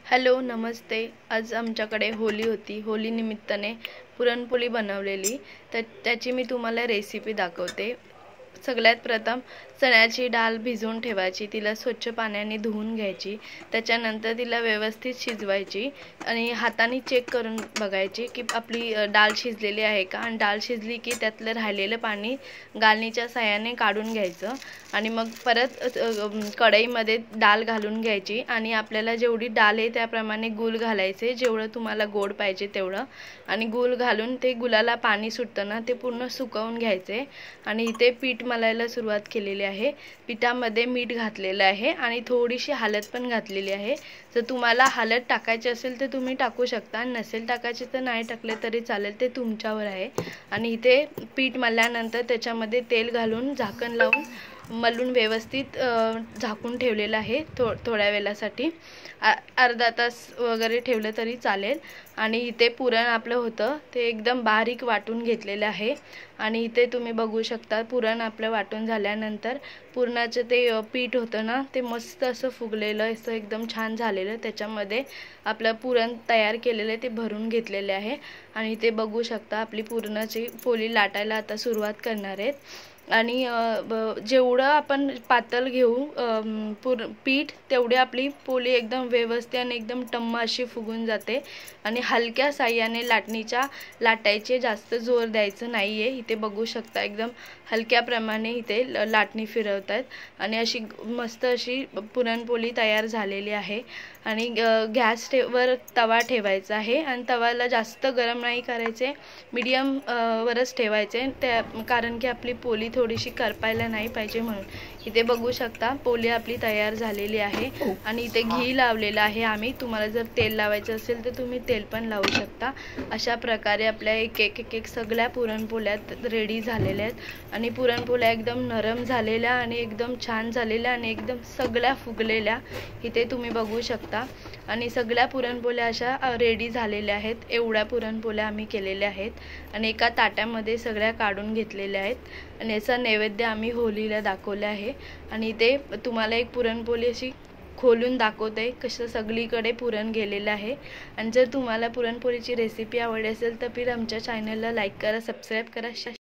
Hello नमस्ते। आज आमच्याकडे Holy होती। होली निमित्ताने पुरणपोळी बनवलेली, तर त्याची मी तुम्हाला रेसिपी दाखवते। सगळ्यात प्रथम चण्याची डाळ भिजवून ठेवायची, तिला स्वच्छ पाण्याने धुवून घ्यायची, त्याच्यानंतर तिला व्यवस्थित शिजवायची आणि हाताने चेक करून बघायची की आपली डाळ शिजलेली आहे का। आणि डाळ शिजली की त्यातलं राहिलेलं पाणी गाळणीच्या साहाय्याने काढून घ्यायचं आणि मग परत कढईमध्ये डाळ घालून घ्यायची आणि आपल्याला जेवढी डाळ आहे त्याप्रमाणे गूळ घालायचे, जेवढं तुम्हाला गोड पाहिजे तेवढं, आणि गूळ घालून ते गुलाला पाणी सुटतं ना ते पूर्ण सुकवून घ्यायचे। आणि इथे पीठ मलायला सुरुवात केलेली आहे। पिठामध्ये मीठ घातलेलं आहे आणि थोडीशी हळद पण घातलेली आहे। जर तुम्हाला हळद टाकायची असेल तर तुम्ही टाकू शकता, नसेल टाकायची तर नाही टाकले तरी चालेल, ते तुमच्यावर आहे। आणि इथे पीठ मळल्यानंतर त्याच्यामध्ये तेल घालून झाकण लावून मलून व्यवस्थित झाकून ठेवलेलं आहे थोड्या वेळासाठी, अर्धा तास वगैरे ठेवलं तरी चालेल। आणि इथे पुरण आपलं होतं ते एकदम बारीक वाटून घेतलेलं आहे। आणि इथे तुम्ही बघू शकता पुरण आपलं वाटून झाल्यानंतर पुरणाचं ते पीठ होतं ना ते मस्त असं फुगलेलं, असं एकदम छान झालेलं, त्याच्यामध्ये आपलं पुरण तयार केलेलं ते भरून घेतलेले आहे। आणि इथे बघू शकता आपली पुरणाची पोळी लाटायला आता सुरुवात करणार आहेत। आणि जेवढं आपण पातळ घेऊ पीठ तेवढी आपली पोळी एकदम व्यवस्थित आणि एकदम टम्म अशी फुगून जाते। आणि हलक्या साह्याने लाटायचे, जास्त जोर द्यायचं नाही आहे। इथे बघू शकता एकदम हलक्याप्रमाणे इथे लाटणी फिरवतात आणि अशी मस्त अशी पुरणपोळी तयार झालेली आहे। आणि गॅसवर तवा ठेवायचा आहे आणि तवाला जास्त गरम नाही करायचे, मीडियम वरच ठेवायचे, त्या कारण की आपली पोळी थोडीशी करपायला नाही पाहिजे म्हणून। इथे बघू शकता पोळी आपली तयार झालेली आहे आणि इथे घी लावलेलं आहे आम्ही, तुम्हाला जर तेल लावायचं असेल तर तुम्ही तेल पण लावू शकता। अशा प्रकारे आपल्या एक एक सगळ्या पुरणपोळ्या रेडी झालेल्या आहेत आणि पुरणपोळ्या एकदम नरम झालेल्या आणि एकदम छान झालेल्या आणि एकदम सगळ्या फुगलेल्या इथे तुम्ही बघू शकता। आणि सगळ्या पुरणपोळ्या अशा रेडी झालेल्या आहेत। एवढ्या पुरणपोळ्या आम्ही केलेल्या आहेत आणि एका ताटामध्ये सगळ्या काढून घेतलेल्या आहेत आणि याचा नैवेद्य आम्ही होलीला दाखवला आहे। आणि इथे तुम्हाला एक पुरणपोळी अशी खोलून दाखवते कसं सगळीकडे पुरण गेलेलं आहे। आणि जर तुम्हाला पुरणपोळीची रेसिपी आवडली असेल तर प्लीज आमच्या चॅनलला लाईक करा, सबस्क्राईब करा।